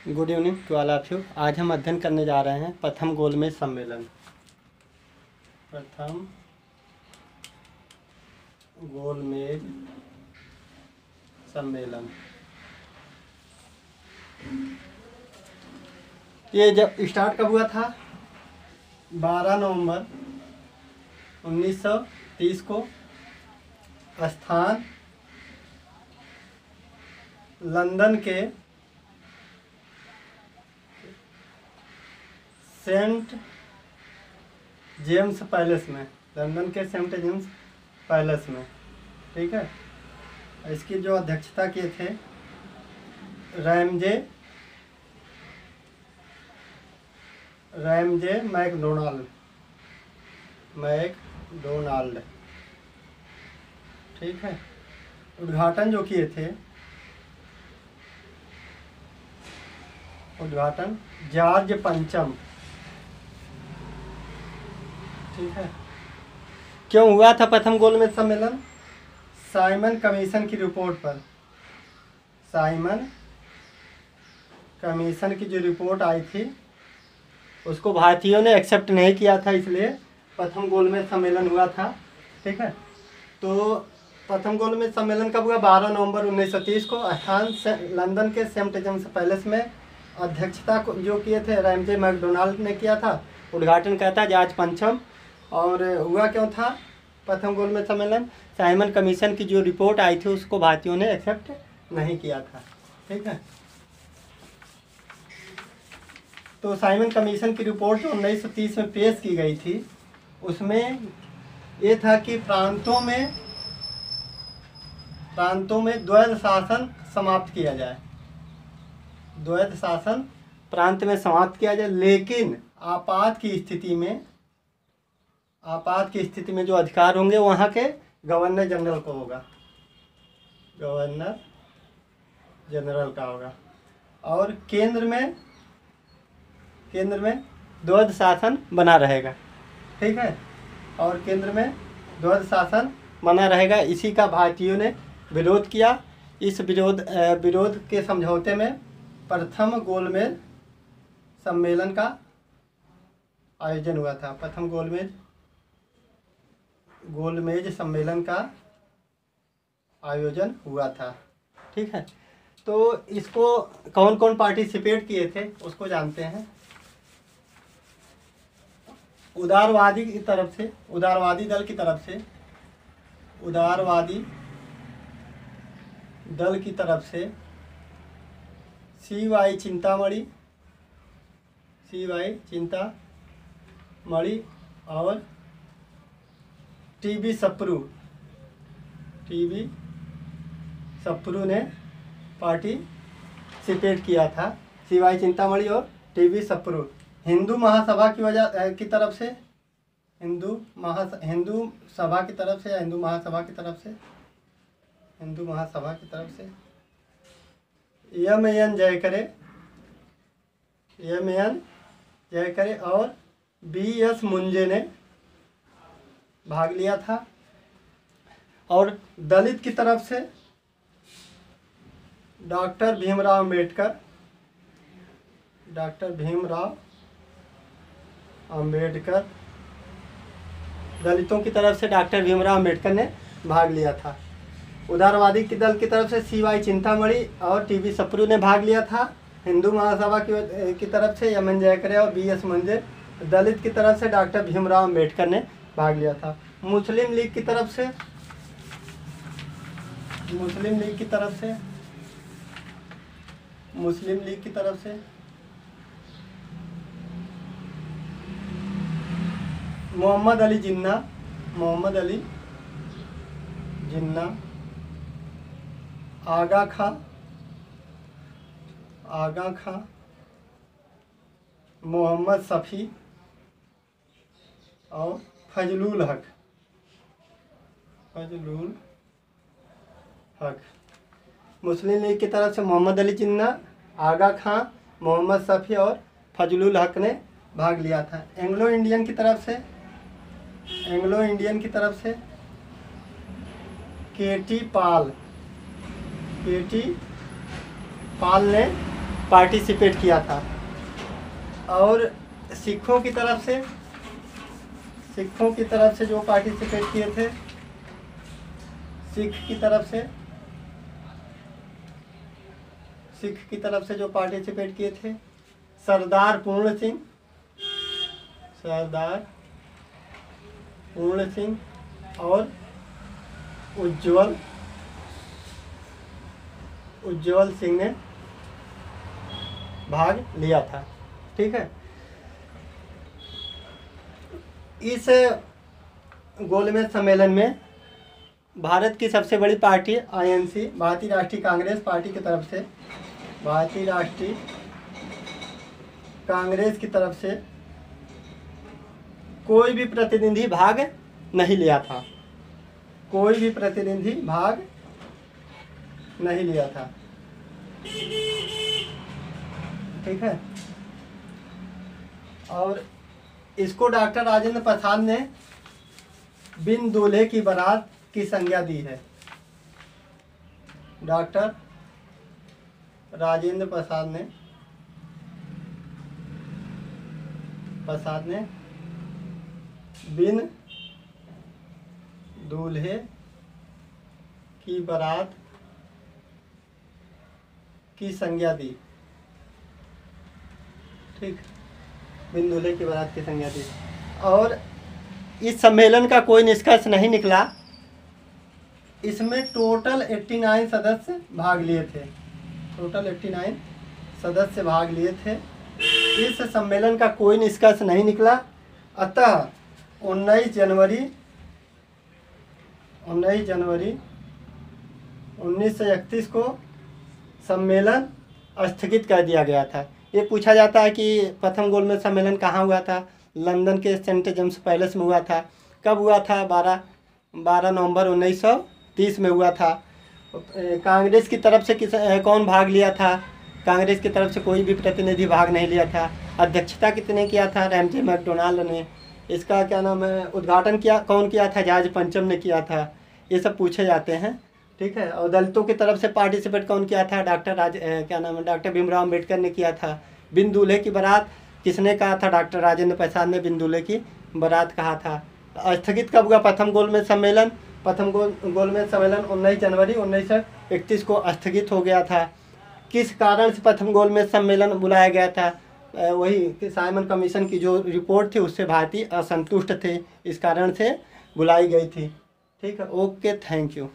Good evening to all of you. आज हम अध्ययन करने जा रहे हैं प्रथम गोलमेज सम्मेलन। प्रथम गोलमेज सम्मेलन ये जब स्टार्ट कब हुआ था? 12 नवंबर 1930 को। स्थान लंदन के सेंट जेम्स पैलेस में। लंदन के सेंट जेम्स पैलेस में, ठीक है। इसकी जो अध्यक्षता किए थे रैमजे मैकडोनाल्ड, ठीक है। उद्घाटन जो किए थे, उद्घाटन जॉर्ज पंचम, ठीक है। क्यों हुआ था प्रथम गोलमेज सम्मेलन? साइमन कमीशन की रिपोर्ट पर। साइमन कमीशन की जो रिपोर्ट आई थी उसको भारतीयों ने एक्सेप्ट नहीं किया था, इसलिए प्रथम गोलमेज सम्मेलन हुआ था, ठीक है। तो प्रथम गोलमेज सम्मेलन कब हुआ? 12 नवंबर 1930 को। स्थान लंदन के सेंट जेम्स पैलेस में। अध्यक्षता को जो किए थे रैमजे मैकडोनाल्ड ने किया था। उद्घाटन कहता जॉर्ज पंचम। और हुआ क्यों था प्रथम गोलमेज सम्मेलन? साइमन कमीशन की जो रिपोर्ट आई थी उसको भारतीयों ने एक्सेप्ट नहीं किया था, ठीक है। तो साइमन कमीशन की रिपोर्ट जो 1930 में पेश की गई थी उसमें ये था कि प्रांतों में द्वैध शासन समाप्त किया जाए। द्वैध शासन प्रांत में समाप्त किया जाए, लेकिन आपात की स्थिति में जो अधिकार होंगे वहाँ के गवर्नर जनरल को होगा, गवर्नर जनरल का होगा। और केंद्र में द्वैध शासन बना रहेगा, ठीक है। और केंद्र में द्वैध शासन बना रहेगा। इसी का भारतीयों ने विरोध किया। इस विरोध के समझौते में प्रथम गोलमेज सम्मेलन का आयोजन हुआ था। प्रथम गोलमेज सम्मेलन का आयोजन हुआ था, ठीक है। तो इसको कौन कौन पार्टिसिपेट किए थे उसको जानते हैं। उदारवादी दल की तरफ से CY चिंतामणि और TB सप्रू ने पार्टिसिपेट किया था। CY चिंतामणि और TB सप्रू। हिंदू महासभा की तरफ से हिंदू महासभा की तरफ से MN जयकरे और BS मुंजे ने भाग लिया था। और दलित की तरफ से डॉक्टर भीमराव अम्बेडकर, दलितों की तरफ से डॉक्टर भीमराव अम्बेडकर ने भाग लिया था। उदारवादी की दल की तरफ से CY चिंतामणि और TB सप्रू ने भाग लिया था। हिंदू महासभा की तरफ से MN जयकरे और BS मुंजे। दलित की तरफ से डॉक्टर भीमराव अम्बेडकर ने भाग लिया था। मुस्लिम लीग की तरफ से मोहम्मद अली जिन्ना, आगा खां, मोहम्मद शफी और फजलुल हक। मुस्लिम लीग की तरफ से मोहम्मद अली जिन्ना, आगा खां, मोहम्मद शफी और फजलुल हक ने भाग लिया था। एंग्लो इंडियन की तरफ से केटी पाल ने पार्टिसिपेट किया था। और सिखों की तरफ से जो पार्टिसिपेट किए थे, सिख की तरफ से जो पार्टिसिपेट किए थे, सरदार पूर्ण सिंह और उज्ज्वल सिंह ने भाग लिया था। ठीक है, इस गोलमेज सम्मेलन में भारत की सबसे बड़ी पार्टी आईएनसी, भारतीय राष्ट्रीय कांग्रेस पार्टी की तरफ से, भारतीय राष्ट्रीय कांग्रेस की तरफ से कोई भी प्रतिनिधि भाग नहीं लिया था। कोई भी प्रतिनिधि भाग नहीं लिया था। ठीक है, और इसको डॉक्टर राजेंद्र प्रसाद ने बिन दूल्हे की बारात की संज्ञा दी है। डॉक्टर राजेंद्र प्रसाद ने बिन दूल्हे की बारात की संज्ञा दी। ठीक, बिन दूल्हे की बारात की संज्ञा दी। और इस सम्मेलन का कोई निष्कर्ष नहीं निकला। इसमें टोटल 89 सदस्य भाग लिए थे। टोटल 89 सदस्य भाग लिए थे। इस सम्मेलन का कोई निष्कर्ष नहीं निकला। अतः 19 जनवरी 1931 को सम्मेलन स्थगित कर दिया गया था। ये पूछा जाता है कि प्रथम गोलमेज सम्मेलन कहाँ हुआ था? लंदन के सेंट जेम्स पैलेस में हुआ था। कब हुआ था? 12 नवंबर 1930 में हुआ था। कांग्रेस की तरफ से कौन भाग लिया था? कांग्रेस की तरफ से कोई भी प्रतिनिधि भाग नहीं लिया था। अध्यक्षता किसने किया था? रैमजे मैकडोनाल्ड ने। इसका क्या नाम है, उद्घाटन कौन किया था? जॉर्ज पंचम ने किया था। ये सब पूछे जाते हैं। ठीक है, और दलितों की तरफ से पार्टिसिपेट कौन किया था? डॉक्टर भीमराव अम्बेडकर ने किया था। बिन दूल्हे की बारात किसने कहा था? डॉक्टर राजेंद्र प्रसाद ने बिन दूल्हे की बारात कहा था। स्थगित कब हुआ प्रथम गोलमेज सम्मेलन? प्रथम गोलमेज सम्मेलन 19 जनवरी 1931 को स्थगित हो गया था। किस कारण से प्रथम गोलमेज सम्मेलन बुलाया गया था? वही कि साइमन कमीशन की जो रिपोर्ट थी उससे भारतीय असंतुष्ट थे, इस कारण से बुलाई गई थी। ठीक है, ओके, थैंक यू।